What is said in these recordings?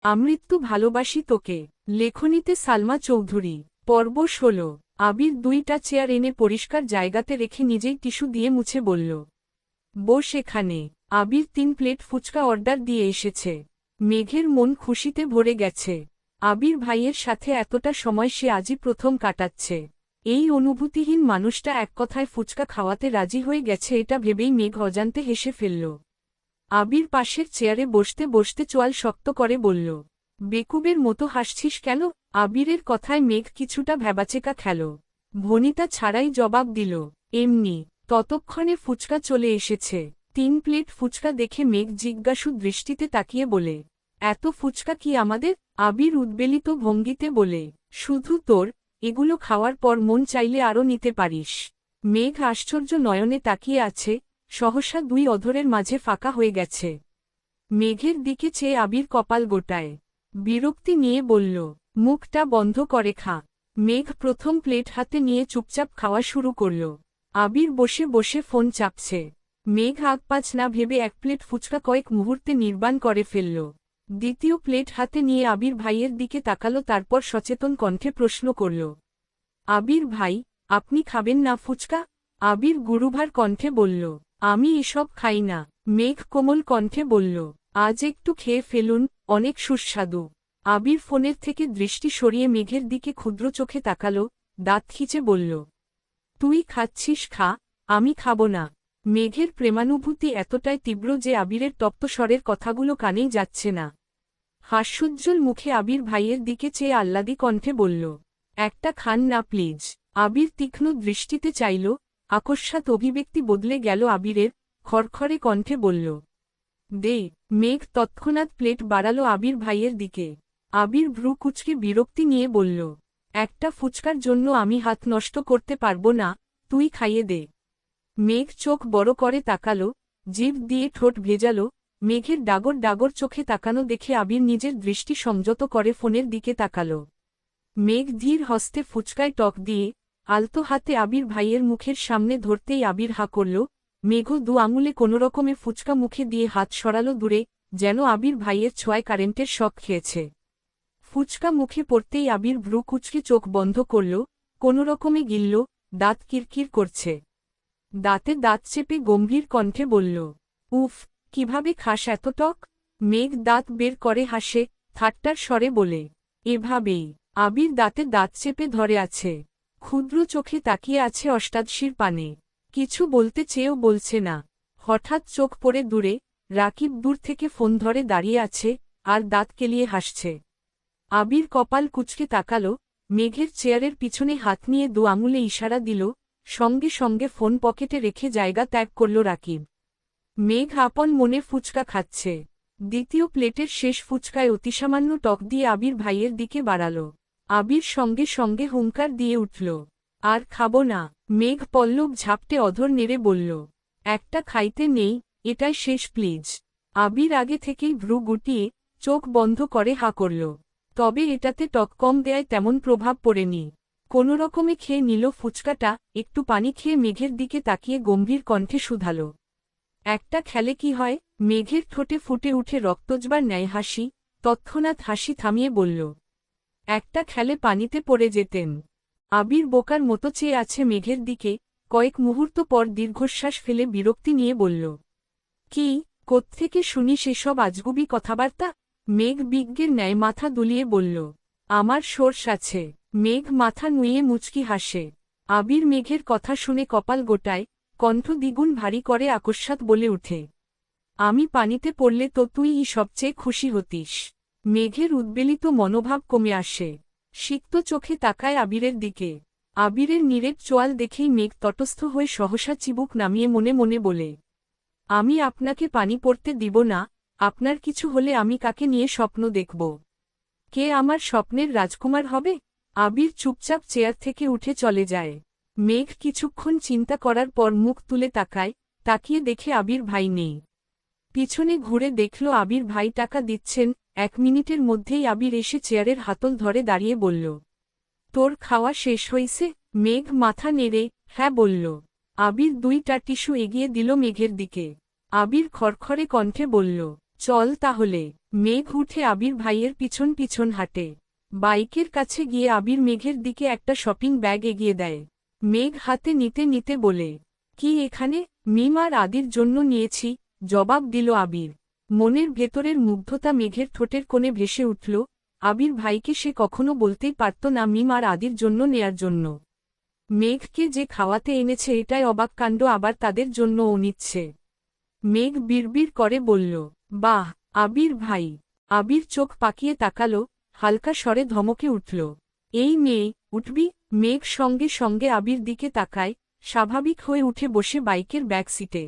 আমৃত্যু ভালোবাসি তোকে। লেখনীতে সালমা চৌধুরী। পর্ব ১৬। আবির ২টা চেয়ার এনে পরিষ্কার জায়গাতে রেখে নিজেই টিস্যু দিয়ে মুছে বলল, বস এখানে। আবির ৩ প্লেট ফুচকা অর্ডার দিয়ে এসেছে। মেঘের মন খুশিতে ভরে গেছে। আবির ভাইয়ের সাথে এতটা সময় সে আজই প্রথম কাটাচ্ছে। এই অনুভূতিহীন মানুষটা এক কথায় ফুচকা খাওয়াতে রাজি হয়ে গেছে এটা ভেবেই মেঘ অজান্তে হেসে ফেলল। আবির পাশের চেয়ারে বসতে বসতে চোয়াল শক্ত করে বলল, বেকুবের মতো হাসছিস কেন? আবিরের কথায় মেঘ কিছুটা ভ্যাবাচেকা খেল। ভনিতা ছাড়াই জবাব দিল, এমনি। ততক্ষণে ফুচকা চলে এসেছে। ৩ প্লেট ফুচকা দেখে মেঘ জিজ্ঞাসু দৃষ্টিতে তাকিয়ে বলে, এত ফুচকা কি আমাদের? আবির উদ্বেলিত ভঙ্গিতে বলে, শুধু তোর, এগুলো খাওয়ার পর মন চাইলে আরও নিতে পারিস। মেঘ আশ্চর্য নয়নে তাকিয়ে আছে, সহসা ২ অধরের মাঝে ফাঁকা হয়ে গেছে। মেঘের দিকে চেয়ে আবির কপাল গোটায়। বিরক্তি নিয়ে বলল, মুখটা বন্ধ করে খা। মেঘ প্রথম প্লেট হাতে নিয়ে চুপচাপ খাওয়া শুরু করল। আবির বসে বসে ফোন চাপছে। মেঘ আগপাছ না ভেবে ১ প্লেট ফুচকা কয়েক মুহূর্তে নির্বাণ করে ফেলল। দ্বিতীয় প্লেট হাতে নিয়ে আবির ভাইয়ের দিকে তাকালো, তারপর সচেতন কণ্ঠে প্রশ্ন করল, আবির ভাই, আপনি খাবেন না ফুচকা? আবির গুরুভার কণ্ঠে বলল, আমি এসব খাই না। মেঘ কোমল কণ্ঠে বলল, আজ একটু খেয়ে ফেলুন, অনেক সুস্বাদু। আবির ফোনের থেকে দৃষ্টি সরিয়ে মেঘের দিকে ক্ষুদ্র চোখে তাকালো, দাঁত খিচে বলল, তুই খাচ্ছিস খা, আমি খাব না। মেঘের প্রেমানুভূতি এতটাই তীব্র যে আবিরের তপ্ত স্বরের কথাগুলো কানেই যাচ্ছে না। হাস্যোজ্জ্বল মুখে আবির ভাইয়ের দিকে চেয়ে আহ্লাদী কণ্ঠে বলল, একটা খান না প্লিজ। আবির তীক্ষ্ণ দৃষ্টিতে চাইল। আকস্মাৎ অভিব্যক্তি বদলে গেল আবিরের, খড়খড়ে কণ্ঠে বলল, দে। মেঘ তৎক্ষণাৎ প্লেট বাড়ালো আবির ভাইয়ের দিকে। আবির ভ্রু কুঁচকে বিরক্তি নিয়ে বলল, একটা ফুচকার জন্য আমি হাত নষ্ট করতে পারব না, তুই খাইয়ে দে। মেঘ চোখ বড় করে তাকালো, জিভ দিয়ে ঠোঁট ভেজালো। মেঘের ডাগর ডাগর চোখে তাকানো দেখে আবির নিজের দৃষ্টি সংযত করে ফোনের দিকে তাকালো। মেঘ ধীর হস্তে ফুচকায় টক দিয়ে আলতো হাতে আবির ভাইয়ের মুখের সামনে ধরতেই আবির হা করল। মেঘ ২ আঙুলে কোনোরকমে ফুচকা মুখে দিয়ে হাত সরালো দূরে, যেন আবির ভাইয়ের ছোঁয়ায় কারেন্টের শক খেয়েছে। ফুচকা মুখে পড়তেই আবির ভ্রু কুঁচকে চোখ বন্ধ করল, কোনোরকমে গিলল, দাঁত কিরকির করছে। দাঁতে দাঁত চেপে গম্ভীর কণ্ঠে বলল, উফ, কিভাবে খাস এত টক? মেঘ দাঁত বের করে হাসে, ঠাট্টার স্বরে বলে, এভাবেই। আবির দাঁতে দাঁত চেপে ধরে আছে। ক্ষুদ্র চোখে তাকিয়ে আছে অষ্টাদশীর পানে। কিছু বলতে চেয়েও বলছে না। হঠাৎ চোখ পড়ে দূরে, রাকিব দূর থেকে ফোন ধরে দাঁড়িয়ে আছে, আর দাঁত কেলিয়ে হাসছে। আবির কপাল কুঁচকে তাকালো। মেঘের চেয়ারের পিছনে হাত নিয়ে ২ আঙুলে ইশারা দিল, সঙ্গে সঙ্গে ফোন পকেটে রেখে জায়গা ত্যাগ করল রাকিব। মেঘ আপন মনে ফুচকা খাচ্ছে। দ্বিতীয় প্লেটের শেষ ফুচকায় অতিসামান্য টক দিয়ে আবির ভাইয়ের দিকে বাড়াল। আবির সঙ্গে সঙ্গে হুঙ্কার দিয়ে উঠল, আর খাব না। মেঘ পল্লব ঝাপটে অধর নেড়ে বলল, একটা খাইতে নেই, এটাই শেষ প্লিজ। আবির আগে থেকেই ভ্রু গুটিয়ে চোখ বন্ধ করে হা করল। তবে এটাতে টক কম দেয়ায় তেমন প্রভাব পড়েনি। কোনোরকমে খেয়ে নিল ফুচকাটা। একটু পানি খেয়ে মেঘের দিকে তাকিয়ে গম্ভীর কণ্ঠে শুধাল, একটা খেলে কি হয়? মেঘের ঠোঁটে ফুটে উঠে রক্তজবার ন্যায় হাসি। তৎক্ষণাৎ হাসি থামিয়ে বলল, একটা খেলে পানিতে পড়ে যেতেন। আবির বোকার মতো চেয়ে আছে মেঘের দিকে। কয়েক মুহূর্ত পর দীর্ঘশ্বাস ফেলে বিরক্তি নিয়ে বলল, কি, কোত্থেকে শুনি সেসব আজগুবি কথাবার্তা? মেঘ বিজ্ঞের ন্যায় মাথা দুলিয়ে বলল, আমার সোর্স আছে। মেঘ মাথা নুয়ে মুচকি হাসে। আবির মেঘের কথা শুনে কপাল গোটায়, কণ্ঠ দ্বিগুণ ভারী করে আকস্মাৎ বলে উঠে, আমি পানিতে পড়লে তো তুই সবচেয়ে খুশি হতিস। মেঘের উদ্বেলিত মনোভাব কমে আসে। সিক্ত চোখে তাকায় আবিরের দিকে। আবিরের নীরেব চোয়াল দেখেই মেঘ তটস্থ হয়ে সহসা চিবুক নামিয়ে মনে মনে বলে, আমি আপনাকে পানি পড়তে দিব না। আপনার কিছু হলে আমি কাকে নিয়ে স্বপ্ন দেখব? কে আমার স্বপ্নের রাজকুমার হবে? আবির চুপচাপ চেয়ার থেকে উঠে চলে যায়। মেঘ কিছুক্ষণ চিন্তা করার পর মুখ তুলে তাকায়। তাকিয়ে দেখে আবির ভাই নেই। পিছনে ঘুরে দেখল আবির ভাই টাকা দিচ্ছেন। ১ মিনিটের মধ্যেই আবির এসে চেয়ারের হাতল ধরে দাঁড়িয়ে বলল, তোর খাওয়া শেষ হইছে? মেঘ মাথা নেড়ে হ্যাঁ বলল। আবির ২টা টিস্যু এগিয়ে দিল মেঘের দিকে। আবির খড়খড়ে কণ্ঠে বলল, চল তাহলে। মেঘ উঠে আবির ভাইয়ের পিছন পিছন হাঁটে। বাইকের কাছে গিয়ে আবির মেঘের দিকে একটা শপিং ব্যাগ এগিয়ে দেয়। মেঘ হাতে নিতে নিতে বলে, কি এখানে? মিম আর আদির জন্য নিয়েছি, জবাব দিল আবির। মনের ভেতরের মুগ্ধতা মেঘের ঠোঁটের কোণে ভেসে উঠল। আবির ভাইকে সে কখনো বলতেই পারত না মিম আর আদির জন্য নেয়ার জন্য। মেঘকে যে খাওয়াতে এনেছে এটাই অবাক কাণ্ড, আবার তাদের জন্যও নিচ্ছে। মেঘ বিড়বিড় করে বলল, বাহ আবির ভাই। আবির চোখ পাকিয়ে তাকালো, হালকা স্বরে ধমকে উঠল, এই মেয়ে, উঠবি? মেঘ সঙ্গে সঙ্গে আবির দিকে তাকায়, স্বাভাবিক হয়ে উঠে বসে বাইকের ব্যাক সিটে।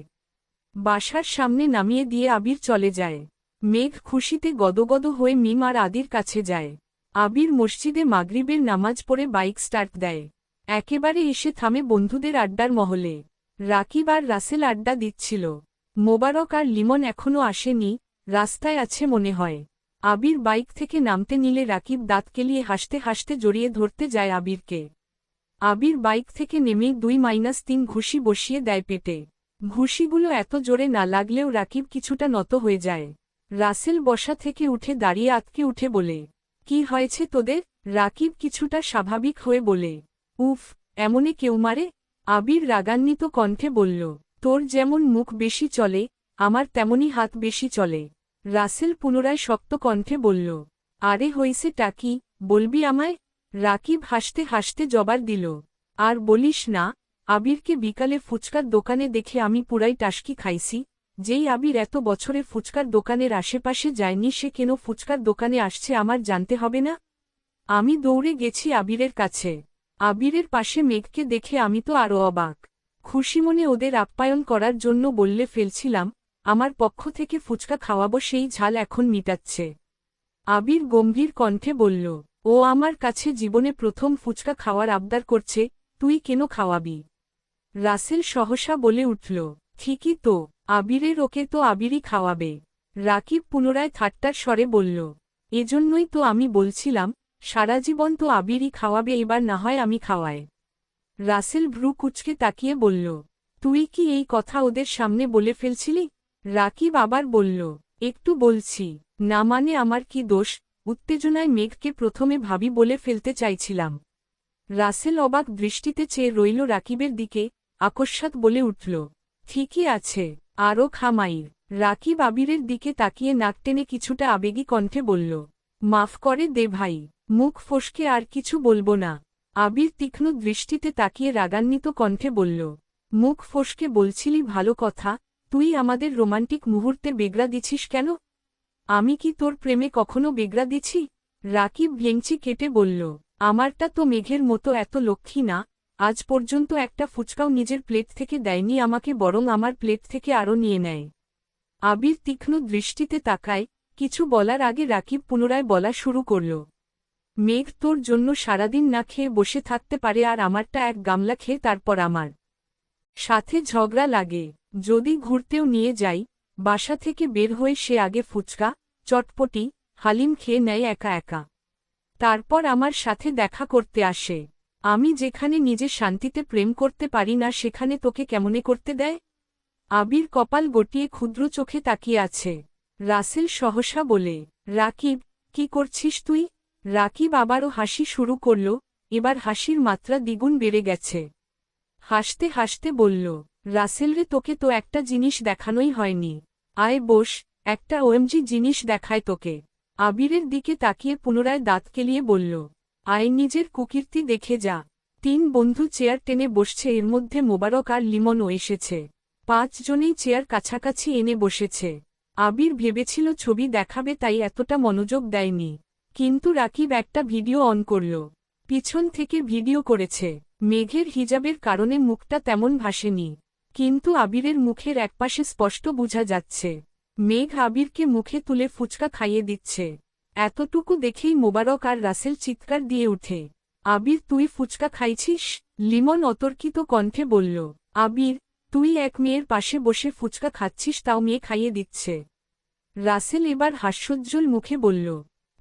বাসার সামনে নামিয়ে দিয়ে আবির চলে যায়। মেঘ খুশিতে গদগদ হয়ে মিম আর আদির কাছে যায়। আবির মসজিদে মাগরিবের নামাজ পড়ে বাইক স্টার্ট দেয়। একেবারে এসে থামে বন্ধুদের আড্ডার মহলে। রাকিব আর রাসেল আড্ডা দিচ্ছিল। মোবারক আর লিমন এখনও আসেনি, রাস্তায় আছে মনে হয়। আবির বাইক থেকে নামতে নিলে রাকিব দাঁত কেলিয়ে হাসতে হাসতে জড়িয়ে ধরতে যায় আবিরকে। আবির বাইক থেকে নেমে 2-3 ঘুষি বসিয়ে দেয় পেটে। ঘুষিগুলো এত জোরে না লাগলেও রাকিব কিছুটা নত হয়ে যায়। রাসেল বসা থেকে উঠে দাঁড়িয়ে আতকে উঠে বলে, কি হয়েছে তোদের? রাকিব কিছুটা স্বাভাবিক হয়ে বলে, উফ, এমনে কেউ মারে? আবির রাগান্বিত কণ্ঠে বলল, তোর যেমন মুখ বেশি চলে, আমার তেমনি হাত বেশি চলে। রাসেল পুনরায় শক্ত কণ্ঠে বলল, আরে হইছে টাকি, বলবি আমায়? রাকিব হাসতে হাসতে জবাব দিল, আর বলিস না, আবিরকে বিকালে ফুচকার দোকানে দেখে আমি পুরাই টাসকি খাইছি। যেই আবির এত বছরে ফুচকার দোকানের আশেপাশে যায়নি, সে কেন ফুচকার দোকানে আসছে আমার জানতে হবে না? আমি দৌড়ে গেছি আবিরের কাছে। আবিরের পাশে মেঘকে দেখে আমি তো আরও অবাক। খুশি মনে ওদের আপ্যায়ন করার জন্য বললে ফেলছিলাম, আমার পক্ষ থেকে ফুচকা খাওয়াবো, সেই ঝাল এখন মিটাচ্ছে। আবির গম্ভীর কণ্ঠে বলল, ও আমার কাছে জীবনে প্রথম ফুচকা খাওয়ার আবদার করছে, তুই কেন খাওয়াবি? রাসেল সহসা বলে উঠল, ঠিকই তো, আবিরের ওকে তো আবিরই খাওয়াবে। রাকিব পুনরায় ঠাট্টার স্বরে বলল, এজন্যই তো আমি বলছিলাম, সারা জীবন তো আবিরই খাওয়াবে, এবার না হয় আমি খাওয়াই। রাসেল ভ্রু কুঁচকে তাকিয়ে বলল, তুই কি এই কথা ওদের সামনে বলে ফেলছিলি? রাকিব আবার বলল, একটু বলছি না মানে আমার কি দোষ? উত্তেজনায় মেঘকে প্রথমে ভাবি বলে ফেলতে চাইছিলাম। রাসেল অবাক দৃষ্টিতে চেয়ে রইল রাকিবের দিকে, আকস্মাৎ বলে উঠল, ঠিকই আছে, আরও খামাইর। রাকিব আবিরের দিকে তাকিয়ে নাক টেনে কিছুটা আবেগী কণ্ঠে বলল, মাফ করে দে ভাই। মুখ ফসকে আর কিছু বলবো না। আবির তীক্ষ্ণ দৃষ্টিতে তাকিয়ে রাগান্বিত কণ্ঠে বলল, মুখ ফসকে বলছিলি ভালো কথা, তুই আমাদের রোমান্টিক মুহূর্তে বেগড়া দিছিস কেন? আমি কি তোর প্রেমে কখনো বেগড়া দিছি? রাকিব ভেঙচি কেটে বলল, আমারটা তো মেঘের মতো এত লক্ষ্মী না, আজ পর্যন্ত একটা ফুচকাও নিজের প্লেট থেকে দেয়নি আমাকে, বরং আমার প্লেট থেকে আরও নিয়ে নেয়। আবির তীক্ষ্ণ দৃষ্টিতে তাকায়, কিছু বলার আগে রাকিব পুনরায় বলা শুরু করল, মেঘ তোর জন্য সারাদিন না খেয়ে বসে থাকতে পারে, আর আমারটা এক গামলা খেয়ে তারপর আমার সাথে ঝগড়া লাগে। যদি ঘুরতেও নিয়ে যাই, বাসা থেকে বের হয়ে সে আগে ফুচকা, চটপটি, হালিম খেয়ে নেয় একা একা। তারপর আমার সাথে দেখা করতে আসে। আমি যেখানে নিজে শান্তিতে প্রেম করতে পারি না, সেখানে তোকে কেমনে করতে দেয়? আবির কপাল গটিয়ে ক্ষুদ্র চোখে তাকিয়ে আছে। রাসেল সহসা বলে, রাকিব, কি করছিস তুই? রাকিব আবারও হাসি শুরু করল, এবার হাসির মাত্রা দ্বিগুণ বেড়ে গেছে। হাসতে হাসতে বলল, রাসেলরে তোকে তো একটা জিনিস দেখানোই হয়নি। আয় বস, একটা ওএমজি জিনিস দেখায় তোকে। আবিরের দিকে তাকিয়ে পুনরায় দাঁত কেলিয়ে বলল, আয় নিজের কুকীর্তি দেখে যা। 3 বন্ধু চেয়ার টেনে বসছে, এর মধ্যে মোবারক আর লিমনও এসেছে। 5 জনেই চেয়ার কাছাকাছি এনে বসেছে। আবির ভেবেছিল ছবি দেখাবে, তাই এতটা মনোযোগ দেয়নি। কিন্তু রাকিব একটা ভিডিও অন করল। পিছন থেকে ভিডিও করেছে। মেঘের হিজাবের কারণে মুখটা তেমন ভাসেনি, কিন্তু আবিরের মুখের একপাশে স্পষ্ট বোঝা যাচ্ছে। মেঘ আবিরকে মুখে তুলে ফুচকা খাইয়ে দিচ্ছে। এতটুকু দেখেই মোবারক আর রাসেল চিৎকার দিয়ে উঠে, আবির তুই ফুচকা খাইছিস? লিমন অতর্কিত কণ্ঠে বলল, আবির, তুই এক মেয়ের পাশে বসে ফুচকা খাচ্ছিস, তাও মেয়ে খাইয়ে দিচ্ছে। রাসেল এবার হাস্যোজ্জ্বল মুখে বলল,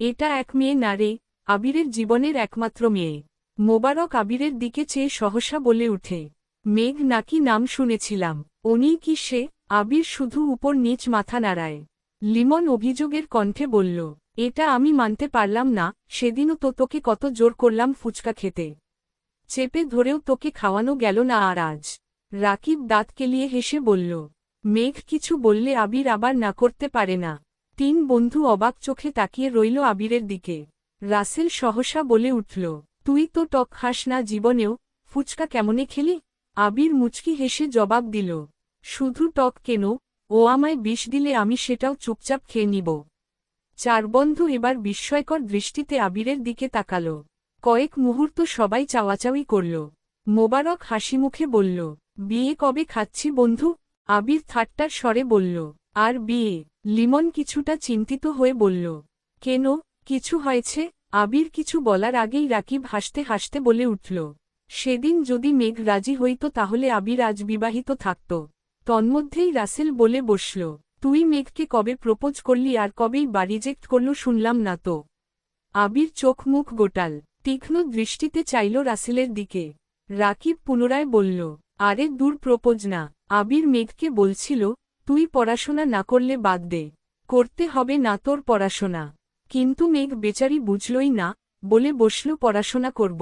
এটা এক মেয়ে না রে, আবিরের জীবনের একমাত্র মেয়ে। মোবারক আবিরের দিকে চেয়ে সহসা বলে উঠে, মেঘ নাকি নাম শুনেছিলাম, উনি কি সে? আবির শুধু উপর নিচ মাথা নাড়ায়। লিমন অভিযোগের কণ্ঠে বলল, এটা আমি মানতে পারলাম না, সেদিনও তো তোকে কত জোর করলাম ফুচকা খেতে। চেপে ধরেও তোকে খাওয়ানো গেল না, আর আজ? রাকিব দাঁত কেলিয়ে হেসে বলল। মেঘ কিছু বললে আবির আবার না করতে পারে না। তিন বন্ধু অবাক চোখে তাকিয়ে রইল আবিরের দিকে। রাসেল সহসা বলে উঠল, তুই তো টক খাস না জীবনেও, ফুচকা কেমনে খেলি? আবির মুচকি হেসে জবাব দিল, শুধু টক কেন, ও আমায় বিষ দিলে আমি সেটাও চুপচাপ খেয়ে নিব। চার বন্ধু এবার বিস্ময়কর দৃষ্টিতে আবিরের দিকে তাকাল। কয়েক মুহূর্ত সবাই চাওয়াচাওয়ি করল। মোবারক হাসিমুখে বলল, বিয়ে কবে খাচ্ছি বন্ধু? আবির ঠাট্টার স্বরে বলল, আর বিয়ে? লিমন কিছুটা চিন্তিত হয়ে বলল, কেন, কিছু হয়েছে? আবির কিছু বলার আগেই রাকিব হাসতে হাসতে বলে উঠল, সেদিন যদি মেঘ রাজি হইত তাহলে আবির আজ বিবাহিত থাকত। তন্মধ্যেই রাসেল বলে বসল, তুই মেঘকে কবে প্রপোজ করলি আর কবেই বা রিজেক্ট করল শুনলাম না তো। আবির চোখ মুখ গোটাল, তীক্ষ্ণ দৃষ্টিতে চাইল রাসেলের দিকে। রাকিব পুনরায় বলল, আরে দূর, প্রপোজ না। আবির মেঘকে বলছিল, তুই পড়াশোনা না করলে বাদ দে, করতে হবে না তোর পড়াশোনা। কিন্তু মেঘ বেচারি বুঝলই না, বলে বসল পড়াশোনা করব।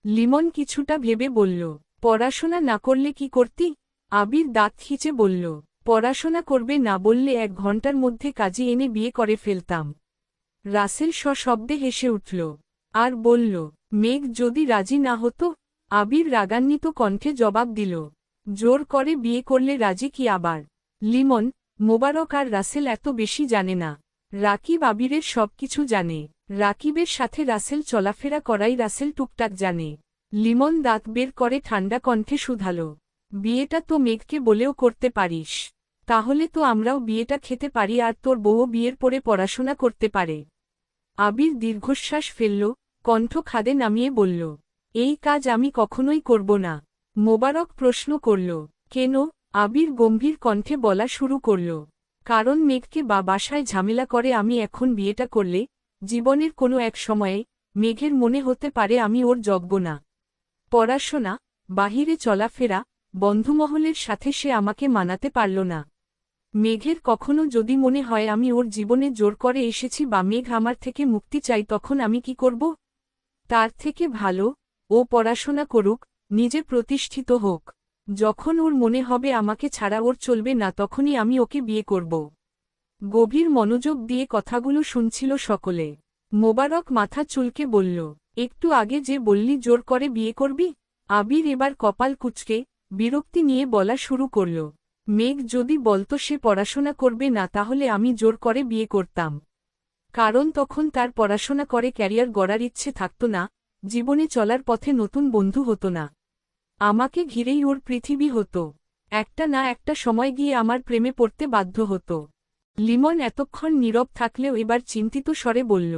লিমন কিছুটা ভেবে বলল, পড়াশোনা না করলে কি করতি? আবির দাঁত খিচে বলল, পড়াশোনা করবে না বললে 1 ঘন্টার মধ্যে কাজী এনে বিয়ে করে ফেলতাম। রাসেল সশব্দে হেসে উঠল আর বলল, মেঘ যদি রাজি না হতো? আবির রাগান্বিত কণ্ঠে জবাব দিল, জোর করে বিয়ে করলে রাজি কি আবার? লিমন, মোবারক আর রাসেল এত বেশি জানে না। রাকিব আবিরের সবকিছু জানে। রাকিবের সাথে রাসেল চলাফেরা করাই রাসেল টুকটাক জানে। লিমন দাঁত বের করে ঠান্ডা কণ্ঠে শুধাল, বিয়েটা তো মেঘকে বলেও করতে পারিস। তাহলে তো আমরাও বিয়েটা খেতে পারি আর তোর বউও বিয়ের পরে পড়াশোনা করতে পারে। আবির দীর্ঘশ্বাস ফেলল, কণ্ঠ খাদে নামিয়ে বলল, এই কাজ আমি কখনোই করব না। মোবারক প্রশ্ন করল, কেন? আবির গম্ভীর কণ্ঠে বলা শুরু করল, কারণ মেঘকে বাসায় ঝামেলা করে আমি এখন বিয়েটা করলে, জীবনের কোনো এক সময়ে, মেঘের মনে হতে পারে আমি ওর যোগ্য না। পড়াশোনা, বাহিরে চলাফেরা, বন্ধুমহলের সাথে সে আমাকে মানাতে পারল না। মেঘের কখনো যদি মনে হয় আমি ওর জীবনে জোর করে এসেছি বা মেঘ আমার থেকে মুক্তি চাই, তখন আমি কি করব? তার থেকে ভালো, ও পড়াশোনা করুক, নিজে প্রতিষ্ঠিত হোক। যখন ওর মনে হবে আমাকে ছাড়া ওর চলবে না, তখনই আমি ওকে বিয়ে করব। গভীর মনোযোগ দিয়ে কথাগুলো শুনছিল সকলে। মোবারক মাথা চুলকে বলল, একটু আগে যে বললি জোর করে বিয়ে করবি? আবির এবার কপাল কুঁচকে বিরক্তি নিয়ে বলা শুরু করল, মেঘ যদি বলতো সে পড়াশোনা করবে না তাহলে আমি জোর করে বিয়ে করতাম। কারণ তখন তার পড়াশোনা করে ক্যারিয়ার গড়ার ইচ্ছে থাকত না, জীবনে চলার পথে নতুন বন্ধু হতো না। আমাকে ঘিরেই ওর পৃথিবী হতো। একটা না একটা সময় গিয়ে আমার প্রেমে পড়তে বাধ্য হতো। লিমন এতক্ষণ নীরব থাকলেও এবার চিন্তিত স্বরে বলল,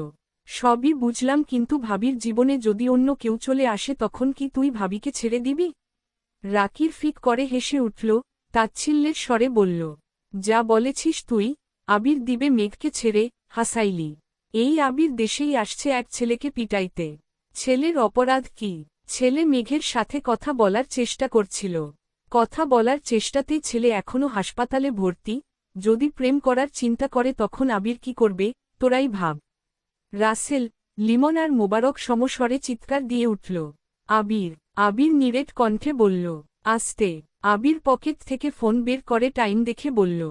সবই বুঝলাম, কিন্তু ভাবির জীবনে যদি অন্য কেউ চলে আসে তখন কি তুই ভাবিকে ছেড়ে দিবি? রাকির ফিক করে হেসে উঠল, তাচ্ছিল্যের স্বরে বলল, যা বলেছিস তুই। আবির দিবে মেঘকে ছেড়ে? হাসাইলি? এই আবির দেশেই আসছে এক ছেলেকে পিটাইতে। ছেলের অপরাধ কি? ছেলে মেঘের সাথে কথা বলার চেষ্টা করছিল। কথা বলার চেষ্টাতেই ছেলে এখনো হাসপাতালে ভর্তি। যদি প্রেম করার চিন্তা করে তখন আবির কি করবে, তোরাই ভাব। রাসেল, লিমন আর মোবারক সমস্বরে চিৎকার দিয়ে উঠল, আবির! আবির নিরেট কণ্ঠে বলল, আস্তে। আবির পকেট থেকে ফোন বের করে টাইম দেখে বলল,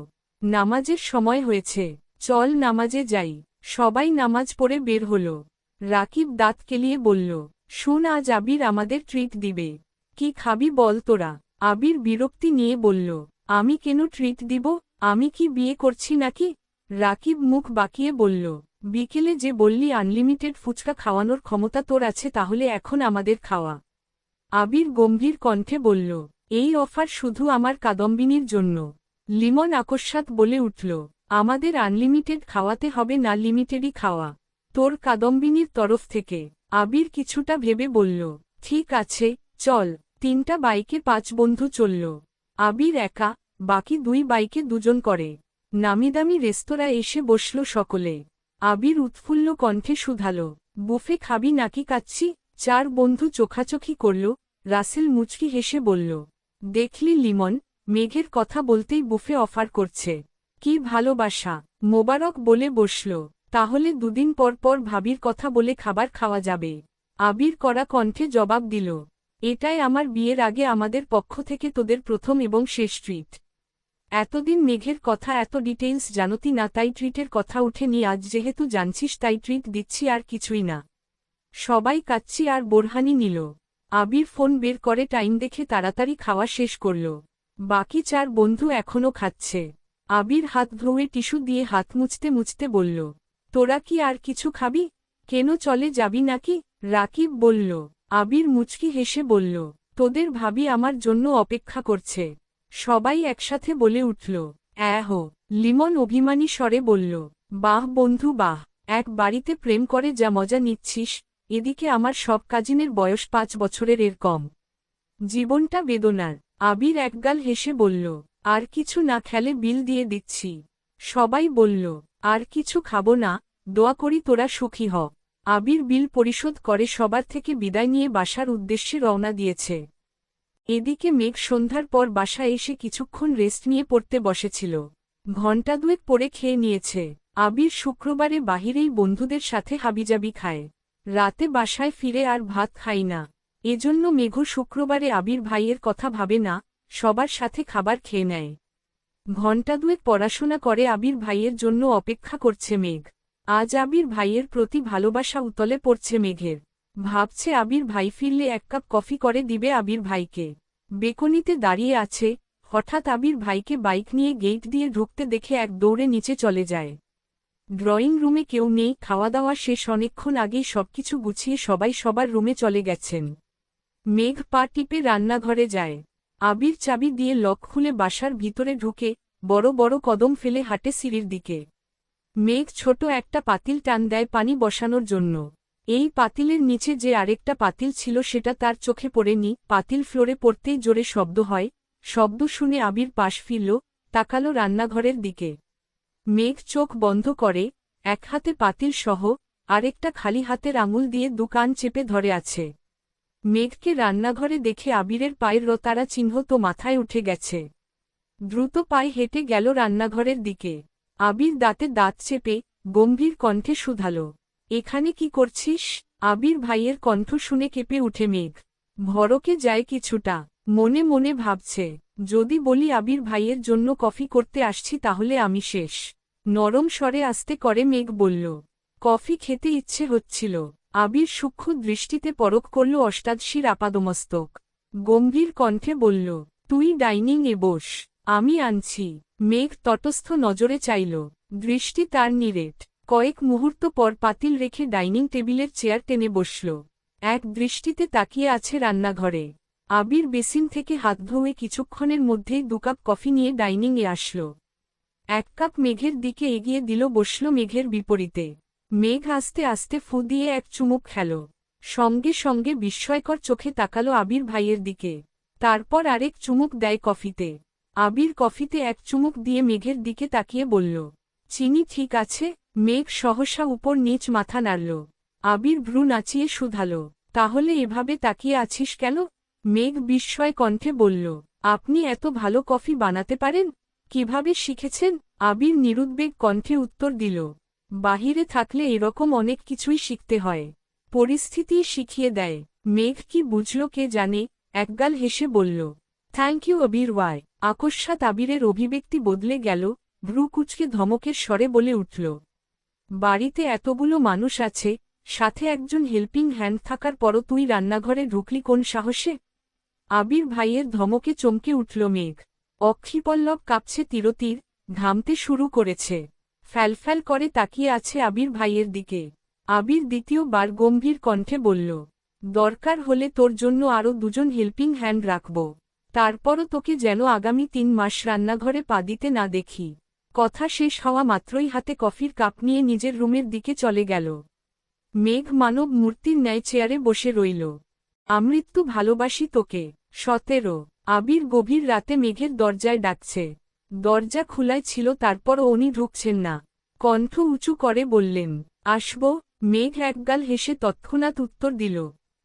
নামাজের সময় হয়েছে, চল নামাজে যাই। সবাই নামাজ পড়ে বের হল। রাকিব দাঁত কেলিয়ে বলল, শুন, আজ আবির আমাদের ট্রিট দিবে। কি খাবি বল তোরা? আবির বিরক্তি নিয়ে বলল, আমি কেন ট্রিট দিব? আমি কি বিয়ে করছি নাকি? রাকিব মুখ বাঁকিয়ে বলল, বিকেলে যে বললি আনলিমিটেড ফুচকা খাওয়ানোর ক্ষমতা তোর আছে, তাহলে এখন আমাদের খাওয়া। আবির গম্ভীর কণ্ঠে বলল, এই অফার শুধু আমার কাদম্বিনীর জন্য। লিমন আকস্মাৎ বলে উঠল, আমাদের আনলিমিটেড খাওয়াতে হবে না, লিমিটেডই খাওয়া, তোর কাদম্বিনীর তরফ থেকে। আবির কিছুটা ভেবে বলল, ঠিক আছে, চল। 3টা বাইকে 5 বন্ধু চলল। আবির একা, বাকি 2 বাইকে 2 জন করে। নামিদামি রেস্তোরাঁ এসে বসল সকলে। আবির উৎফুল্ল কণ্ঠে শুধাল, বুফে খাবি নাকি কাচ্ছি? 4 বন্ধু চোখাচোখি করল। রাসেল মুচকি হেসে বলল, দেখলি লিমন, মেঘের কথা বলতেই বুফে অফার করছে। কি ভালোবাসা, মোবারক বলে বসল। তাহলে দুদিন পর পর ভাবির কথা বলে খাবার খাওয়া যাবে। আবির কড়া কণ্ঠে জবাব দিল, এটাই আমার বিয়ের আগে আমাদের পক্ষ থেকে তোদের প্রথম এবং শেষ ট্রিট। এতদিন মেঘের কথা এত ডিটেইলস জানতি না, তাই ট্রিটের কথা উঠেনি, আজ যেহেতু জানছিস তাই ট্রিট দিচ্ছি, আর কিছুই না। সবাই কাচ্চি আর বোরহানি নিল। আবির ফোন বের করে টাইম দেখে তাড়াতাড়ি খাওয়া শেষ করল। বাকি 4 বন্ধু এখনও খাচ্ছে। আবির হাত ধুয়ে টিস্যু দিয়ে হাত মুছতে মুছতে বলল, তোরা কি আর কিছু খাবি? কেন চলে যাবি নাকি? রাকিব বলল। আবির মুচকি হেসে বলল, তোদের ভাবি আমার জন্য অপেক্ষা করছে। সবাই একসাথে বলে উঠল, হো। লিমন অভিমানী স্বরে বলল, বাহ বন্ধু বাহ, এক বাড়িতে প্রেম করে যা মজা নিচ্ছিস, এদিকে আমার সব কাজিনের বয়স 5 বছরের এর কম। জীবনটা বেদনার। আবির একগাল হেসে বলল, আর কিছু না খেলে বিল দিয়ে দিচ্ছি। সবাই বলল, আর কিছু খাবো না, দোয়া করি তোরা সুখী হ। আবির বিল পরিশোধ করে সবার থেকে বিদায় নিয়ে বাসার উদ্দেশ্যে রওনা দিয়েছে। এদিকে মেঘ সন্ধ্যার পর বাসায় এসে কিছুক্ষণ রেস্ট নিয়ে পড়তে বসেছিল। ঘণ্টা দুয়েক পরে খেয়ে নিয়েছে। আবির শুক্রবারে বাহিরেই বন্ধুদের সাথে হাবিজাবি খায়। রাতে বাসায় ফিরে আর ভাত খাই না। এজন্য মেঘ শুক্রবারে আবির ভাইয়ের কথা ভাবে না, সবার সাথে খাবার খেয়ে নেয়। ঘণ্টা দুয়েক পড়াশোনা করে আবির ভাইয়ের জন্য অপেক্ষা করছে মেঘ। আজ আবির ভাইয়ের প্রতি ভালোবাসা উতলে পড়ছে মেঘের। ভাবছে আবির ভাই ফিরলে 1 কাপ কফি করে দিবে আবির ভাইকে। বেকনিতে দাঁড়িয়ে আছে, হঠাৎ আবির ভাইকে বাইক নিয়ে গেট দিয়ে ঢুকতে দেখে এক দৌড়ে নিচে চলে যায়। ড্রয়িং রুমে কেউ নেই, খাওয়া দাওয়া শেষ অনেকক্ষণ আগেই সবকিছু গুছিয়ে সবাই সবার রুমে চলে গেছেন। মেঘ পা টিপে রান্নাঘরে যায়। আবির চাবি দিয়ে লক খুলে বাসার ভিতরে ঢুকে বড় বড় কদম ফেলে হাঁটে সিঁড়ির দিকে। মেঘ ছোট একটা পাতিল টান দেয় পানি বসানোর জন্য। এই পাতিলের নিচে যে আরেকটা পাতিল ছিল সেটা তার চোখে পড়েনি। পাতিল ফ্লোরে পড়তেই জোরে শব্দ হয়। শব্দ শুনে আবির পাশ ফিরল, তাকালো রান্নাঘরের দিকে। মেঘ চোখ বন্ধ করে, এক হাতে পাতিল সহ আরেকটা খালি হাতের আঙুল দিয়ে 2 কান চেপে ধরে আছে। মেঘকে রান্নাঘরে দেখে আবিরের পায়ের রতারা চিহ্ন তো মাথায় উঠে গেছে। দ্রুত পায়ে হেঁটে গেল রান্নাঘরের দিকে। আবির দাঁতে দাঁত চেপে গম্ভীর কণ্ঠে শুধাল, এখানে কি করছিস? আবির ভাইয়ের কণ্ঠ শুনে কেঁপে উঠে মেঘ। ভরকে যায় কিছুটা, মনে মনে ভাবছে, যদি বলি আবির ভাইয়ের জন্য কফি করতে আসছি তাহলে আমি শেষ। নরম স্বরে আস্তে করে মেঘ বলল, কফি খেতে ইচ্ছে হচ্ছিল। আবির সূক্ষ্ম দৃষ্টিতে পরখ করল অষ্টাদশীর আপাদমস্তক। গম্ভীর কণ্ঠে বলল, তুই ডাইনিং এ বস, আমি আনছি। মেঘ তটস্থ নজরে চাইল, দৃষ্টি তার নিরেট। কয়েক মুহূর্ত পর পাতিল রেখে ডাইনিং টেবিলের চেয়ার টেনে বসল। এক দৃষ্টিতে তাকিয়ে আছে রান্নাঘরে। আবির বেসিন থেকে হাত ধুয়ে কিছুক্ষণের মধ্যেই 2 কাপ কফি নিয়ে ডাইনিংয়ে আসল। 1 কাপ মেঘের দিকে এগিয়ে দিল, বসল মেঘের বিপরীতে। মেঘ আস্তে আস্তে ফু দিয়ে এক চুমুক খেল। সঙ্গে সঙ্গে বিস্ময়কর চোখে তাকালো আবির ভাইয়ের দিকে। তারপর আরেক চুমুক দেয় কফিতে। আবির কফিতে এক চুমুক দিয়ে মেঘের দিকে তাকিয়ে বলল, চিনি ঠিক আছে? মেঘ সহসা উপর নিচ মাথা নাড়ল। আবির ভ্রু নাচিয়ে শুধাল, তাহলে এভাবে তাকিয়ে আছিস কেন? মেঘ বিস্ময় কণ্ঠে বলল, আপনি এত ভালো কফি বানাতে পারেন? কিভাবে শিখেছেন? আবির নিরুদ্বেগ কণ্ঠে উত্তর দিল, বাহিরে থাকলে এরকম অনেক কিছুই শিখতে হয়, পরিস্থিতি শিখিয়ে দেয়। মেঘ কি বুঝল কে জানে, একগাল হেসে বলল, থ্যাংক ইউ আবির ওয়াই। আকস্মাৎ আবিরের অভিব্যক্তি বদলে গেল, ভ্রু কুঁচকে ধমকের স্বরে বলে উঠল, বাড়িতে এতগুলো মানুষ আছে, সাথে একজন হেল্পিং হ্যান্ড থাকার পরও তুই রান্নাঘরে ঢুকলি কোন সাহসে? আবির ভাইয়ের ধমকে চমকে উঠল মেঘ। অক্ষিপল্লব কাঁপছে তিরতির, ঘামতে শুরু করেছে। ফ্যালফ্যাল করে তাকিয়ে আছে আবির ভাইয়ের দিকে। আবির দ্বিতীয়বার গম্ভীর কণ্ঠে বলল, দরকার হলে তোর জন্য আরও 2 জন হেল্পিং হ্যান্ড রাখব, তারপরও তোকে যেন আগামী 3 মাস রান্নাঘরে পা দিতে না দেখি। কথা শেষ হওয়া মাত্রই হাতে কফির কাপ নিয়ে নিজের রুমের দিকে চলে গেল। মেঘ মানব মূর্তির ন্যায় চেয়ারে বসে রইল। আমৃত্যু ভালোবাসি তোকে। 17। আবির গভীর রাতে মেঘের দরজায় ডাকছে। দরজা খোলাই ছিল, তারপরও উনি ঢুকছেন না। কণ্ঠ উঁচু করে বললেন, আসব? মেঘ একগাল হেসে তৎক্ষণাৎ উত্তর দিল,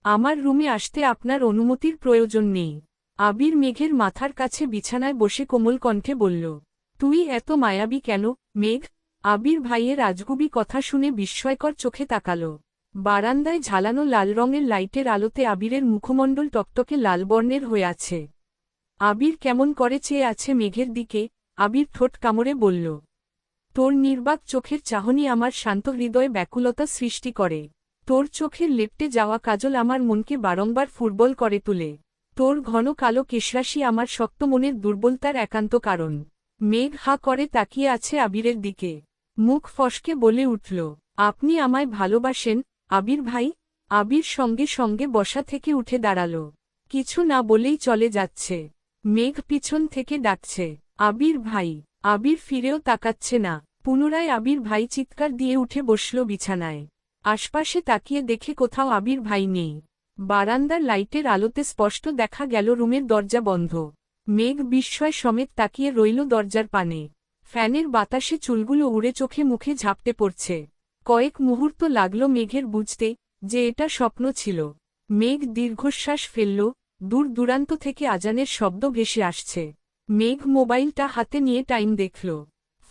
আমার রুমে আসতে আপনার অনুমতির প্রয়োজন নেই। আবির মেঘের মাথার কাছে বিছানায় বসে কোমল কণ্ঠে বলল, তুই এত মায়াবী কেন মেঘ? আবির ভাইয়ের আজগুবি কথা শুনে বিস্ময়কর চোখে তাকাল। বারান্দায় ঝালানো লাল রঙের লাইটের আলোতে আবিরের মুখমণ্ডল টকটকে লাল বর্ণের হয়ে আছে। আবির কেমন করে চেয়ে আছে মেঘের দিকে। আবির ঠোঁট কামড়ে বলল, তোর নির্বাক চোখের চাহনি আমার শান্ত হৃদয়ে ব্যাকুলতা সৃষ্টি করে। তোর চোখের লেপ্টে যাওয়া কাজল আমার মনকে বারংবার ফুটবল করে তুলে। তোর ঘন কালো কেশরাশি আমার শক্ত মনের দুর্বলতার একান্ত কারণ। মেঘ হা করে তাকিয়ে আছে আবিরের দিকে। মুখ ফসকে বলে উঠল, আপনি আমায় ভালোবাসেন আবির ভাই? আবির সঙ্গে সঙ্গে বসা থেকে উঠে দাঁড়াল। কিছু না বলেই চলে যাচ্ছে। মেঘ পিছন থেকে ডাকছে, আবির ভাই। আবির ফিরেও তাকাচ্ছে না। পুনরায় আবির ভাই চিৎকার দিয়ে উঠে বসল বিছানায়। আশপাশে তাকিয়ে দেখে কোথাও আবির ভাই নেই। বারান্দার লাইটের আলোতে স্পষ্ট দেখা গেল রুমের দরজা বন্ধ। মেঘ বিস্ময় সমেত তাকিয়ে রইল দরজার পানে। ফ্যানের বাতাসে চুলগুলো উড়ে চোখে মুখে ঝাপটে পড়ছে। কয়েক মুহূর্ত লাগল মেঘের বুঝতে যে এটা স্বপ্ন ছিল। মেঘ দীর্ঘশ্বাস ফেলল। দূর দূরান্ত থেকে আজানের শব্দ ভেসে আসছে। মেঘ মোবাইলটা হাতে নিয়ে টাইম দেখল।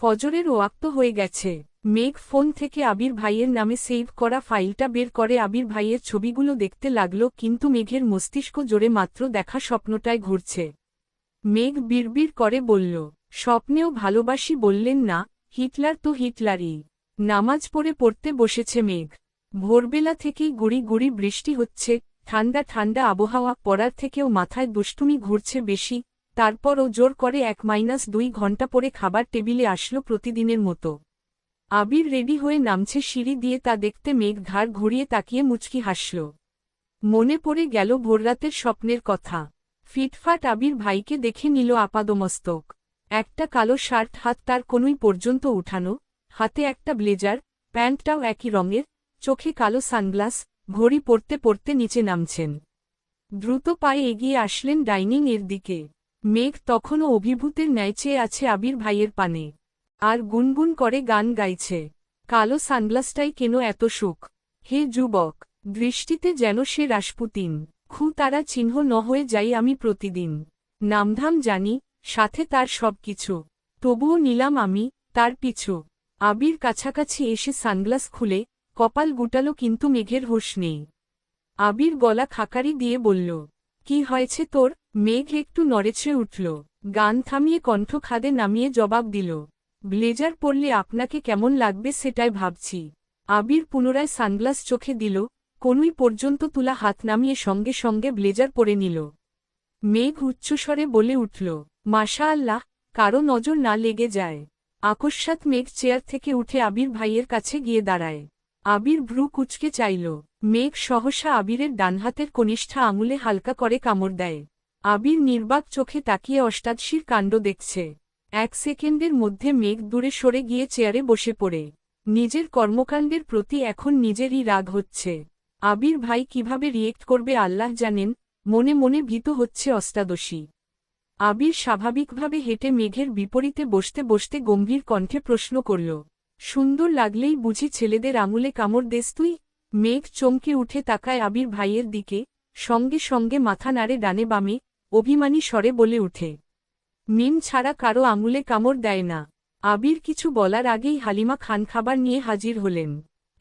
ফজরের ওয়াক্ত হয়ে গেছে। মেঘ ফোন থেকে আবির ভাইয়ের নামে সেভ করা ফাইলটা বের করে আবির ভাইয়ের ছবিগুলো দেখতে লাগল, কিন্তু মেঘের মস্তিষ্ক জোরে মাত্র দেখা স্বপ্নটায় ঘুরছে। মেঘ বিড়বিড় করে বলল, স্বপ্নেও ভালোবাসি বললেন না? হিটলার তো হিটলারই। নামাজ পড়তে বসেছে মেঘ। ভোরবেলা থেকেই গুড়ি গুড়ি বৃষ্টি হচ্ছে। ঠান্ডা ঠান্ডা আবহাওয়া পড়ার থেকেও মাথায় দুষ্টুমি ঘুরছে বেশি। তারপরও জোর করে 1-2 ঘণ্টা পরে খাবার টেবিলে আসলো প্রতিদিনের মতো। আবির রেডি হয়ে নামছে সিঁড়ি দিয়ে, তা দেখতে মেঘ ঘাড় ঘুরিয়ে তাকিয়ে মুচকি হাসল। মনে পড়ে গেল ভোররাতের স্বপ্নের কথা। ফিটফাট আবির ভাইকে দেখে নিল আপাদমস্তক। একটা কালো শার্ট হাত তার কনুই পর্যন্ত উঠানো, হাতে একটা ব্লেজার, প্যান্টটাও একই রঙের, চোখে কালো সানগ্লাস, ঘড়ি পড়তে পড়তে নিচে নামছেন। দ্রুত পায়ে এগিয়ে আসলেন ডাইনিং এর দিকে। মেঘ তখনও অভিভূতের ন্যায় চেয়ে আছে আবির ভাইয়ের পানে। আর গুনগুন করে গান গাইছে, কালো সানগ্লাসটাই কেন এত সুখ। হে যুবক, দৃষ্টিতে যেন সে রাসপুতিন। তারা চিহ্ন ন হয়ে যাই আমি প্রতিদিন। নামধাম জানি, সাথে তার সব কিছু। তবুও নিলাম আমি তার পিছু। আবির কাছাকাছি এসে সানগ্লাস খুলে কপাল গুটালো, কিন্তু মেঘের হুঁশ নেই। আবির গলা খাকারি দিয়ে বলল, কি হয়েছে তোর? মেঘ একটু নড়েছে উঠল। গান থামিয়ে কণ্ঠ খাদে নামিয়ে জবাব দিল, ব্লেজার পরলে আপনাকে কেমন লাগবে সেটাই ভাবছি। আবির পুনরায় সানগ্লাস চোখে দিল, কনুই পর্যন্ত তুলা হাত নামিয়ে সঙ্গে সঙ্গে ব্লেজার পরে নিল। মেঘ উচ্চস্বরে বলে উঠল, মাশাআল্লাহ, কারো নজর না লেগে যায়। আকস্মাৎ মেঘ চেয়ার থেকে উঠে আবির ভাইয়ের কাছে গিয়ে দাঁড়ায়। আবির ভ্রু কুঁচকে চাইল। মেঘ সহসা আবিরের ডানহাতের কনিষ্ঠা আঙুলে হালকা করে কামড় দেয়। আবির নির্বাক চোখে তাকিয়ে অষ্টাদশীর কাণ্ড দেখছে। 1 সেকেন্ডের মধ্যে মেঘ দূরে সরে গিয়ে চেয়ারে বসে পড়ে। নিজের কর্মকাণ্ডের প্রতি এখন নিজেরই রাগ হচ্ছে। আবির ভাই কিভাবে রিয়েক্ট করবে আল্লাহ জানেন। মনে মনে ভীত হচ্ছে অষ্টাদশী। আবির স্বাভাবিকভাবে হেঁটে মেঘের বিপরীতে বসতে বসতে গম্ভীর কণ্ঠে প্রশ্ন করল, সুন্দর লাগলেই বুঝি ছেলেদের আঙুলে কামড় দেস তুই? মেঘ চমকে উঠে তাকায় আবির ভাইয়ের দিকে, সঙ্গে সঙ্গে মাথা নাড়ে ডানে বামে, অভিমানী স্বরে বলে উঠে, মিম ছাড়া কারো আঙুলে কামড় দেয় না। আবির কিছু বলার আগেই হালিমা খান খাবার নিয়ে হাজির হলেন।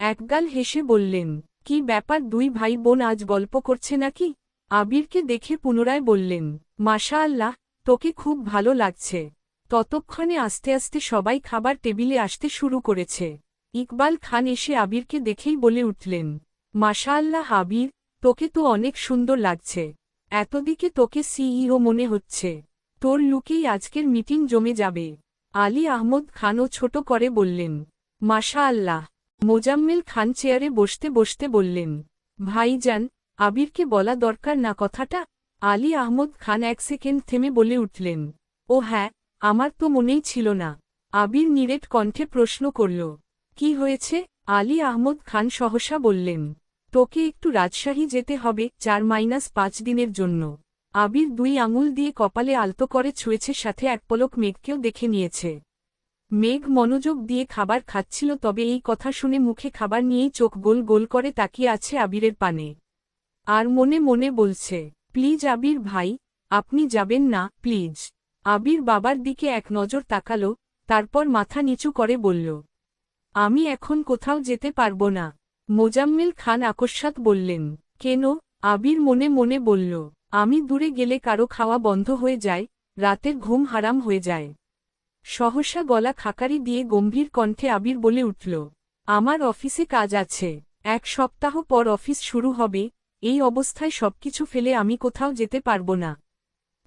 একগাল হেসে বললেন, কি ব্যাপার, 2 ভাই বোন আজ গল্প করছে নাকি? আবিরকে দেখে পুনরায় বললেন, মাশাআল্লাহ, তোকে খুব ভালো লাগছে। ততক্ষণে আস্তে আস্তে সবাই খাবার টেবিলে আসতে শুরু করেছে। ইকবাল খান এসে আবিরকে দেখেই বলে উঠলেন, মাশাআল্লাহ আবির, তোকে তো অনেক সুন্দর লাগছে। এতদিকে তোকে সিইও মনে হচ্ছে। তোর লুকেই আজকের মিটিং জমে যাবে। আলী আহমদ খানও ছোট করে বললেন, মাশাআল্লাহ। মোজাম্মেল খান চেয়ারে বসতে বসতে বললেন, ভাইজান, আবিরকে বলা দরকার না কথাটা? আলী আহমদ খান 1 সেকেন্ড থেমে বলে উঠলেন, ও হ্যাঁ, আমার তো মনেই ছিল না। আবির নিরেট কণ্ঠে প্রশ্ন করল, কি হয়েছে? আলী আহমদ খান সহসা বললেন, তোকে একটু রাজশাহী যেতে হবে 4-5 দিনের জন্য। আবির 2 আঙুল দিয়ে কপালে আলতো করে ছুঁয়েছে, সাথে এক পলক মেঘকেও দেখে নিয়েছে। মেঘ মনোযোগ দিয়ে খাবার খাচ্ছিল, তবে এই কথা শুনে মুখে খাবার নিয়েই চোখ গোল গোল করে তাকিয়ে আছে আবিরের পানে। আর মনে মনে বলছে, প্লিজ আবির ভাই, আপনি যাবেন না, প্লিজ। আবির বাবার দিকে এক নজর তাকালো, তারপর মাথা নিচু করে বলল, আমি এখন কোথাও যেতে পারব না। মোজাম্মেল খান আকস্মাৎ বললেন, কেন? আবির মনে মনে বলল, আমি দূরে গেলে কারো খাওয়া বন্ধ হয়ে যায়, রাতের ঘুম হারাম হয়ে যায়। সহসা গলা খাকারি দিয়ে গম্ভীর কণ্ঠে আবির বলে উঠল, আমার অফিসে কাজ আছে, 1 সপ্তাহ পর অফিস শুরু হবে, এই অবস্থায় সবকিছু ফেলে আমি কোথাও যেতে পারব না।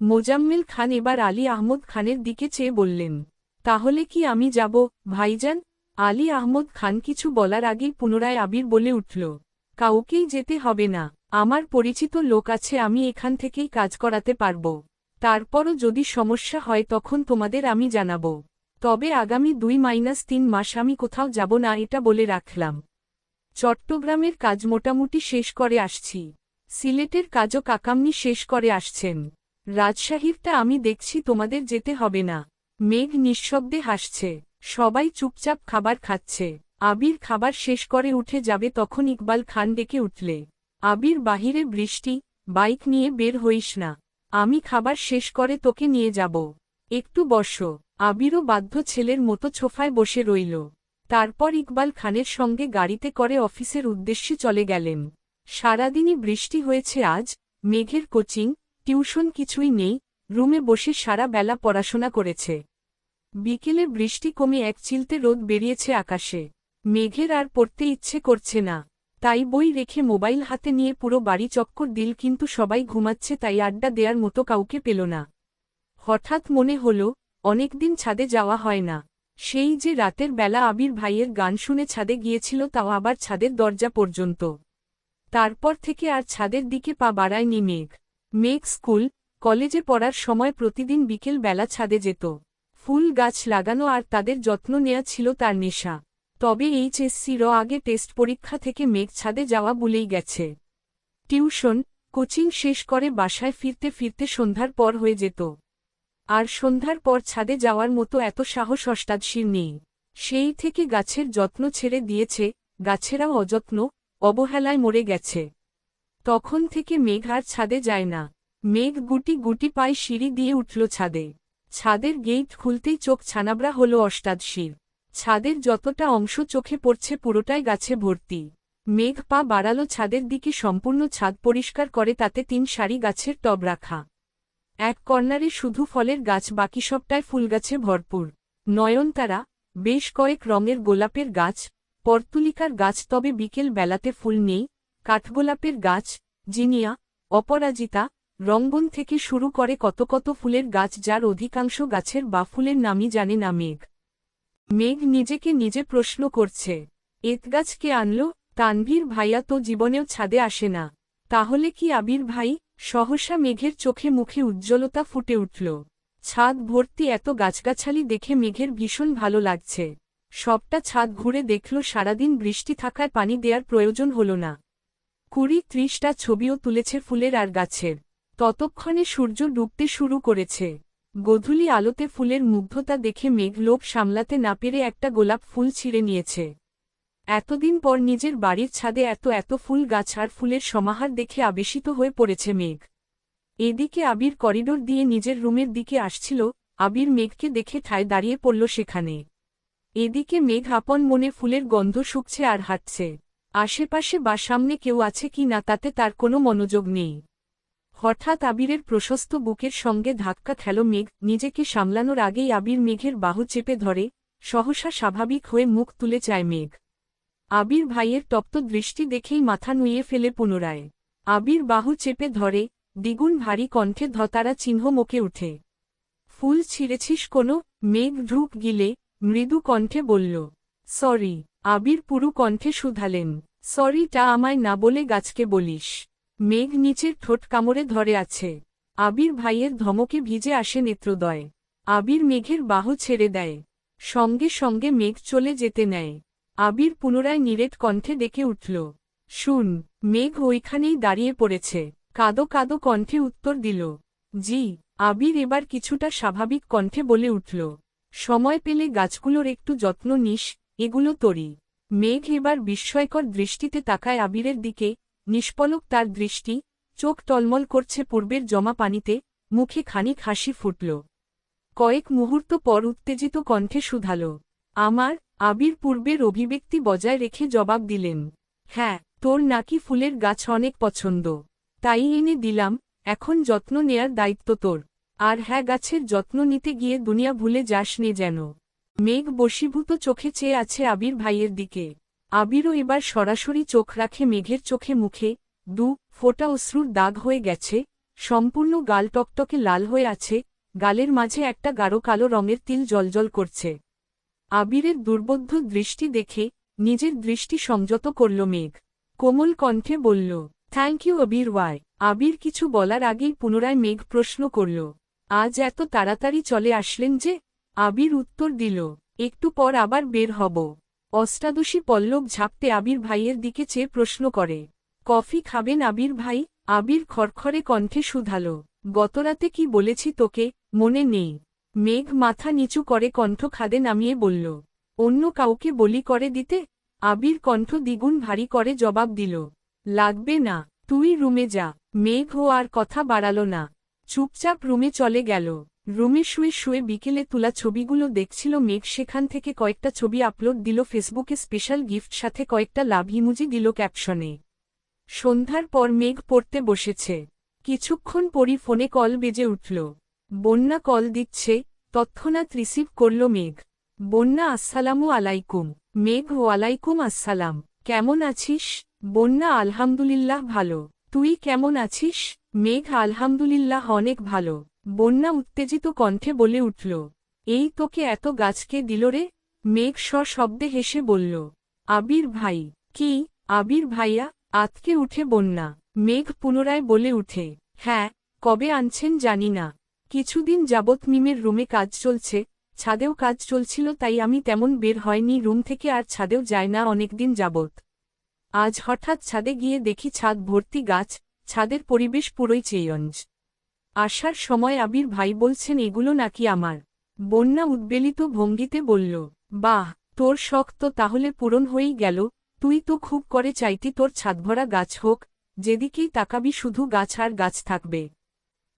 মোজাম্মেল খান এবার আলী আহমদ খানের দিকে চেয়ে বললেন, তাহলে কি আমি যাব, ভাইজান? আলী আহমদ খান কিছু বলার আগেই পুনরায় আবির বলে উঠল, কাউকেই যেতে হবে না, আমার পরিচিত লোক আছে, আমি এখান থেকেই কাজ করাতে পারব। তারপরও যদি সমস্যা হয় তখন তোমাদের আমি জানাব। তবে আগামী 2-3 মাস আমি কোথাও যাব না, এটা বলে রাখলাম। চট্টগ্রামের কাজ মোটামুটি শেষ করে আসছি, সিলেটের কাজও কাকামনি শেষ করে আসছেন, রাজশাহীরটা আমি দেখছি, তোমাদের যেতে হবে না। মেঘ নিঃশব্দে হাসছে, সবাই চুপচাপ খাবার খাচ্ছে। আবির খাবার শেষ করে উঠে যাবে তখন ইকবাল খান ডেকে উঠলে, আবির বাহিরে বৃষ্টি, বাইক নিয়ে বের হইস না, আমি খাবার শেষ করে তোকে নিয়ে যাব, একটু বসো। আবিরও বাধ্য ছেলের মতো সোফায় বসে রইল। তারপর ইকবাল খানের সঙ্গে গাড়িতে করে অফিসের উদ্দেশ্যে চলে গেলেন। সারাদিনই বৃষ্টি হয়েছে আজ, মেঘের কোচিং, টিউশন কিছুই নেই, রুমে বসে সারা বেলা পড়াশোনা করেছে। বিকেলে বৃষ্টি কমে এক চিলতে রোদ বেরিয়েছে আকাশে। মেঘের আর পড়তে ইচ্ছে করছে না, তাই বই রেখে মোবাইল হাতে নিয়ে পুরো বাড়ি চক্কর দিল, কিন্তু সবাই ঘুমাচ্ছে, তাই আড্ডা দেয়ার মতো কাউকে পেল না। হঠাৎ মনে হল, অনেকদিন ছাদে যাওয়া হয় না। সেই যে রাতের বেলা আবির ভাইয়ের গান শুনে ছাদে গিয়েছিল, তাও আবার ছাদের দরজা পর্যন্ত। তারপর থেকে আর ছাদের দিকে পা বাড়ায়নি মেঘ। মেঘ স্কুল, কলেজে পড়ার সময় প্রতিদিন বিকেল বেলা ছাদে যেত। ফুল গাছ লাগানো আর তাদের যত্ন নেয়া ছিল তার নেশা। তবে এইচএসসির আগে টেস্ট পরীক্ষা থেকে মেঘ ছাদে যাওয়া ভুলেই গেছে। টিউশন, কোচিং শেষ করে বাসায় ফিরতে ফিরতে সন্ধ্যার পর হয়ে যেত। আর সন্ধ্যার পর ছাদে যাওয়ার মতো এত সাহস অষ্টাদশীর নেই। সেই থেকে গাছের যত্ন ছেড়ে দিয়েছে, গাছেরাও অযত্ন, অবহেলায় মরে গেছে। তখন থেকে মেঘ আর ছাদে যায় না। মেঘ গুটি গুটি পায়ে সিঁড়ি দিয়ে উঠল ছাদে। ছাদের গেট খুলতেই চোখ ছানাবড়া হল অষ্টাদশীর। ছাদের যতটা অংশ চোখে পড়ছে পুরোটাই গাছে ভর্তি। মেঘ পা বাড়ালো ছাদের দিকে, সম্পূর্ণ ছাদ পরিষ্কার করে, তাতে 3 সারি গাছের টব রাখা। এক কর্নারে শুধু ফলের গাছ, বাকি সবটায় ফুলগাছে ভরপুর। নয়নতারা, বেশ কয়েক রঙের গোলাপের গাছ, পর্তুলিকার গাছ, তবে বিকেল বেলাতে ফুল নেই, কাঠগোলাপের গাছ, জিনিয়া, অপরাজিতা, রঙ্গন থেকে শুরু করে কত কত ফুলের গাছ, যার অধিকাংশ গাছের বা ফুলের নামই জানে না মেঘ। মেঘ নিজেকে নিজে প্রশ্ন করছে, এতগাছ কে আনলো? তানভীর ভাইয়া তো জীবনেও ছাদে আসে না, তাহলে কি আবির ভাই? সহসা মেঘের চোখে মুখে উজ্জ্বলতা ফুটে উঠল। ছাদ ভর্তি এত গাছগাছালি দেখে মেঘের ভীষণ ভালো লাগছে। সবটা ছাদ ঘুরে দেখল, সারাদিন বৃষ্টি থাকায় পানি দেওয়ার প্রয়োজন হল না। 20-30টা ছবিও তুলেছে ফুলের আর গাছের। ততক্ষণে সূর্য ডুবতে শুরু করেছে। গোধূলি আলোতে ফুলের মুগ্ধতা দেখে মেঘ লোভ সামলাতে না পেরে একটা গোলাপ ফুল ছিঁড়ে নিয়েছে। এতদিন পর নিজের বাড়ির ছাদে এত এত ফুল গাছ আর ফুলের সমাহার দেখে আবেশিত হয়ে পড়েছে মেঘ। এদিকে আবির করিডোর দিয়ে নিজের রুমের দিকে আসছিল। আবির মেঘকে দেখে ঠায় দাঁড়িয়ে পড়ল সেখানে। এদিকে মেঘ আপন মনে ফুলের গন্ধ শুকছে আর হাঁটছে। আশেপাশে বা সামনে কেউ আছে কি না তাতে তার কোনো মনোযোগ নেই। হঠাৎ আবিরের প্রশস্ত বুকের সঙ্গে ধাক্কা খেল মেঘ। নিজেকে সামলানোর আগেই আবির মেঘের বাহু চেপে ধরে। সহসা স্বাভাবিক হয়ে মুখ তুলে চায় মেঘ। আবির ভাইয়ের তপ্ত দৃষ্টি দেখেই মাথা নুইয়ে ফেলে পুনরায়। আবির বাহু চেপে ধরে, দ্বিগুণ ভারী কণ্ঠে ধতারা চিহ্ন মুখে উঠে। ফুল ছিঁড়েছিস কোনো? মেঘ ঢুক গিলে, মৃদু কণ্ঠে বলল, সরি। আবির পুরু কণ্ঠে শুধালেন, সরিটা আমায় না বলে গাছকে বলিস? মেঘ নিচের ঠোঁট কামড়ে ধরে আছে। আবির ভাইয়ের ধমকে ভিজে আসে নেত্রদয়। আবির মেঘের বাহু ছেড়ে দেয়। সঙ্গে সঙ্গে মেঘ চলে যেতে নেয়। আবির পুনরায় নিরেট কণ্ঠে ডেকে উঠল, শুন। মেঘ ওইখানেই দাঁড়িয়ে পড়েছে। কাদো কাদো কণ্ঠে উত্তর দিল, জি। আবির এবার কিছুটা স্বাভাবিক কণ্ঠে বলে উঠল, সময় পেলে গাছগুলোর একটু যত্ন নিস, এগুলো তোরই। মেঘ এবার বিস্ময়কর দৃষ্টিতে তাকায় আবিরের দিকে। নিষ্পলক তার দৃষ্টি, চোখ টলমল করছে পূর্বের জমা পানিতে, মুখে খানিক হাসি ফুটল। কয়েক মুহূর্ত পর উত্তেজিত কণ্ঠে শুধাল। আমার। আবির পূর্বের অভিব্যক্তি বজায় রেখে জবাব দিলেন। হ্যাঁ, তোর নাকি ফুলের গাছ অনেক পছন্দ। তাই এনে দিলাম, এখন যত্ন নেয়ার দায়িত্ব তোর। আর হ্যাঁ, গাছের যত্ন নিতে গিয়ে দুনিয়া ভুলে যাস নে যেন। মেঘ বশীভূত চোখে চেয়ে আছে আবির ভাইয়ের দিকে। আবিরও এবার সরাসরি চোখ রাখে মেঘের চোখে মুখে। ফোঁটা অশ্রুর দাগ হয়ে গেছে, সম্পূর্ণ গাল টকটকে লাল হয়ে আছে, গালের মাঝে একটা গাঢ় কালো রঙের তিল জ্বলজ্বল করছে। আবিরের দুর্বোধ্য দৃষ্টি দেখে নিজের দৃষ্টি সংযত করল মেঘ। কোমল কণ্ঠে বলল, থ্যাংক ইউ আবির। ওয়াই? আবির কিছু বলার আগেই পুনরায় মেঘ প্রশ্ন করল, আজ এত তাড়াতাড়ি চলে আসলেন যে? আবির উত্তর দিল, একটু পর আবার বের হব। অষ্টাদশী পল্লব ঝাপটে আবির ভাইয়ের দিকে চেয়ে প্রশ্ন করে, কফি খাবেন আবির ভাই? আবির খড়খড়ে কণ্ঠে শুধাল, গতরাতে কি বলেছি তোকে, মনে নেই? মেঘ মাথা নিচু করে কণ্ঠ খাদে নামিয়ে বলল, অন্য কাউকে বলি করে দিতে? আবির কণ্ঠ দ্বিগুণ ভারী করে জবাব দিল, লাগবে না, তুই রুমে যা। মেঘ আর কথা বাড়াল না, চুপচাপ রুমে চলে গেল। রুমে শুয়ে শুয়ে বিকেলে তোলা ছবিগুলো দেখছিল মেঘ। সেখান থেকে কয়েকটা ছবি আপলোড দিল ফেসবুকে, স্পেশাল গিফট সাথে কয়েকটা লাভ ইমোজি দিল ক্যাপশনে। সন্ধ্যার পর মেঘ পড়তে বসেছে। কিছুক্ষণ পরই ফোনে কল বেজে উঠল। বন্যা কল দিচ্ছে, তৎক্ষণাৎ রিসিভ করল মেঘ। বন্যা, আসসালামু আলাইকুম। মেঘ, ওয়ালাইকুম আসসালাম। কেমন আছিস? বন্যা, আলহামদুলিল্লাহ ভালো। তুই কেমন আছিস? মেঘ, আলহামদুলিল্লাহ অনেক ভালো। বন্যা উত্তেজিত কণ্ঠে বলে উঠল, এই তোকে এত গাছকে দিল রে? মেঘ সশব্দে হেসে বলল, আবির ভাই। কি? আবির ভাইয়া? আতকে উঠে বন্যা। মেঘ পুনরায় বলে উঠে, হ্যাঁ, কবে আনছেন জানি না। কিছুদিন যাবৎ মিমের রুমে কাজ চলছে, ছাদেও কাজ চলছিল, তাই আমি তেমন বের হয়নি রুম থেকে, আর ছাদেও যায় না অনেকদিন যাবৎ। আজ হঠাৎ ছাদে গিয়ে দেখি ছাদ ভর্তি গাছ, ছাদের পরিবেশ পুরোই চেঞ্জ। আসার সময় আবির ভাই বলছেন এগুলো নাকি আমার। বন্যা উদ্বেলিত ভঙ্গিতে বলল, বাহ, তোর শখ তো তাহলে পূরণ হয়েই গেল। তুই তো খুব করে চাইতি তোর ছাদভরা গাছ হোক, যেদিকেই তাকাবি শুধু গাছ আর গাছ থাকবে।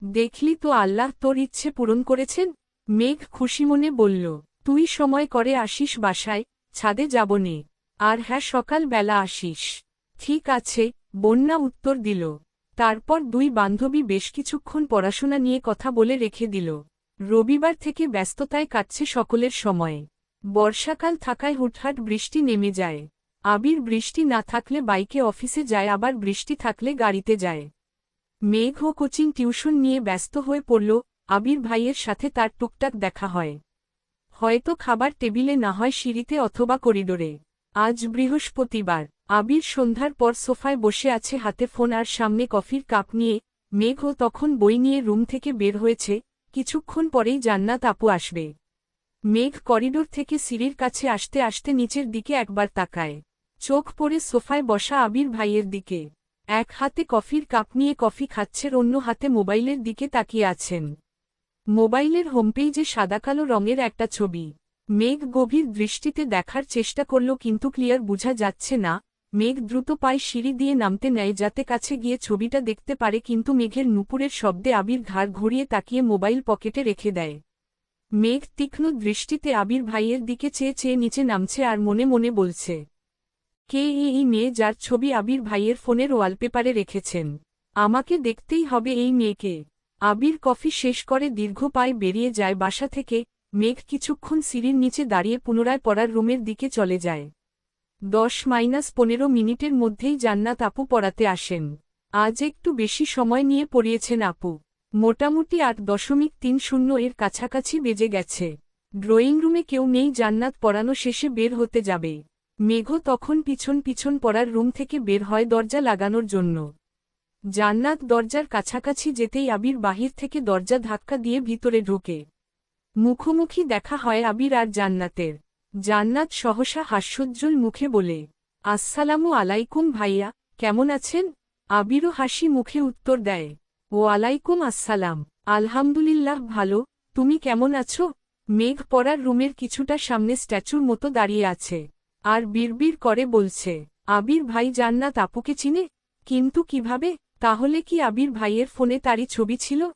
দেখলি তো আল্লাহ তোর ইচ্ছে পূরণ করেছেন। মেঘ খুশি মনে বলল, তুই সময় করে আসিস বাসায়, ছাদে যাব নে। আর হ্যাঁ, সকাল বেলা আসিস। ঠিক আছে, বন্যা উত্তর দিল। তারপর দুই বান্ধবী বেশ কিছুক্ষণ পড়াশোনা নিয়ে কথা বলে রেখে দিল। রবিবার থেকে ব্যস্ততায় কাটছে সকলের সময়ে। বর্ষাকাল থাকায় হুটহাট বৃষ্টি নেমে যায়। আবির বৃষ্টি না থাকলে বাইকে অফিসে যায়, আবার বৃষ্টি থাকলে গাড়িতে যায়। মেঘ কোচিং টিউশন নিয়ে ব্যস্ত হয়ে পড়ল। আবির ভাইয়ের সাথে তার টুকটাক দেখা হয়, হয়তো খাবার টেবিলে, না হয় সিঁড়িতে অথবা করিডোরে। আজ বৃহস্পতিবার। আবির সন্ধ্যার পর সোফায় বসে আছে, হাতে ফোন আর সামনে কফির কাপ নিয়ে। মেঘ তখন বই নিয়ে রুম থেকে বের হয়েছে। কিছুক্ষণ পরেই জান্নাত আপু আসবে। মেঘ করিডোর থেকে সিঁড়ির কাছে আসতে আসতে নিচের দিকে একবার তাকায়। চোখ পড়ে সোফায় বসা আবির ভাইয়ের দিকে। এক হাতে কফির কাপ নিয়ে কফি খাচ্ছেন, অন্য হাতে মোবাইলের দিকে তাকিয়ে আছেন। মোবাইলের হোমপেজে সাদাকালো রঙের একটা ছবি। মেঘ গভীর দৃষ্টিতে দেখার চেষ্টা করল, কিন্তু ক্লিয়ার বোঝা যাচ্ছে না। মেঘ দ্রুত পায়ে সিঁড়ি দিয়ে নামতে নেয় যাতে কাছে গিয়ে ছবিটা দেখতে পারে, কিন্তু মেঘের নুপুরের শব্দে আবির ঘাড় ঘুরিয়ে তাকিয়ে মোবাইল পকেটে রেখে দেয়। মেঘ তীক্ষ্ণ দৃষ্টিতে আবির ভাইয়ের দিকে চেয়ে চেয়ে নিচে নামছে আর মনে মনে বলছে, কে এই মেয়ে যার ছবি আবির ভাইয়ের ফোনের ওয়ালপেপারে রেখেছেন? আমাকে দেখতেই হবে এই মেয়েকে। আবির কফি শেষ করে দীর্ঘ পায়ে বেরিয়ে যায় বাসা থেকে। মেঘ কিছুক্ষণ সিঁড়ির নিচে দাঁড়িয়ে পুনরায় পড়ার রুমের দিকে চলে যায়। 10-15 মিনিটের মধ্যেই জান্নাত আপু পড়াতে আসেন। আজ একটু বেশি সময় নিয়ে পড়িয়েছেন আপু। মোটামুটি 8.30 এর কাছাকাছি বেজে গেছে। ড্রয়িং রুমে কেউ নেই, জান্নাত পড়ানো শেষে বের হতে যাবে। মেঘ তখন পিছন পিছন পড়ার রুম থেকে বের হয় দরজা লাগানোর জন্য। জান্নাত দরজার কাছাকাছি যেতেই আবির বাহির থেকে দরজা ধাক্কা দিয়ে ভিতরে ঢোকে। মুখোমুখি দেখা হয় আবির আর জান্নাতের। জান্নাত সহসা হাস্যোজ্জ্বল মুখে বলে, আসসালামু আলাইকুম ভাইয়া, কেমন আছেন? আবিরও হাসি মুখে উত্তর দেয়, ওয়ালাইকুম আসসালাম, আলহামদুলিল্লাহ ভালো। তুমি কেমন আছো? মেঘ পড়ার রুমের কিছুটা সামনে স্ট্যাচুর মতো দাঁড়িয়ে আছে, আর বিড়বিড় করে বলছে, আবির ভাই জান্নাত আপুকে চিনে? কিন্তু কিভাবে? তাহলে কি আবির ভাইয়ের ফোনে তারই ছবি ছিল?